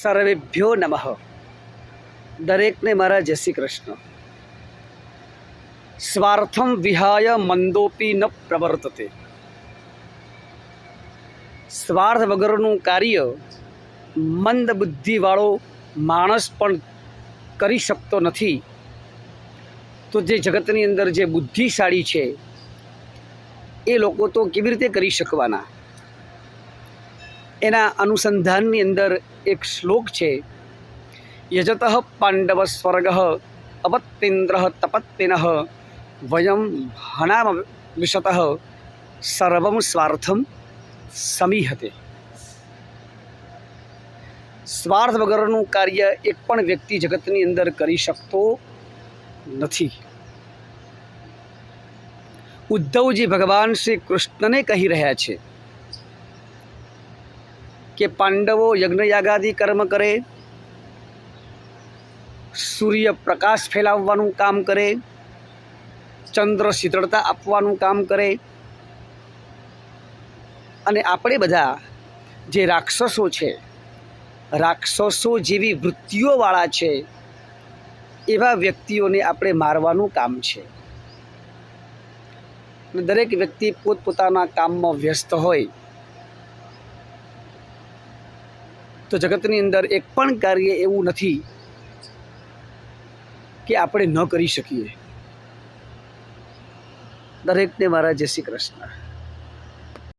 સર્વેભ્યો નમઃ. દરેકને મારા જય શ્રી કૃષ્ણ. સ્વાર્થમ વિહાય મંદોપી ન પ્રવર્તતે. સ્વાર્થ વગરનું કાર્ય મંદ બુદ્ધિવાળો માણસ પણ કરી શકતો નથી. તો જે જગતની અંદર જે બુદ્ધિશાળી છે એ લોકો તો કેવી રીતે કરી શકવાના? એના અનુસંધાનની અંદર એક શ્લોક છે, યજતઃ પાંડવ સ્વર્ગ અપત્યેન્દ્ર તપત્તિન વયમ હનામ વિશતઃ સર્વમ સ્વાર્થમ સમીહતે. સ્વાર્થ વગરનું કાર્ય એક પણ વ્યક્તિ જગતની અંદર કરી શકતો નથી. ઉદ્ધવજી ભગવાન શ્રી કૃષ્ણને કહી રહ્યા છે કે પાંડવો યજ્ઞયાગાદી કર્મ કરે, સૂર્ય પ્રકાશ ફેલાવવાનું કામ કરે, ચંદ્ર શીતળતા આપવાનું કામ કરે, અને આપણે બધા જે રાક્ષસો છે, રાક્ષસો જેવી વૃત્તિઓવાળા છે, એવા વ્યક્તિઓને આપણે મારવાનું કામ છે. દરેક વ્યક્તિ પોતપોતાના કામમાં વ્યસ્ત હોય તો જગતની અંદર એક પણ કાર્ય એવું નથી કે આપણે ન કરી શકીએ. દરેકને મારા જય શ્રી કૃષ્ણ.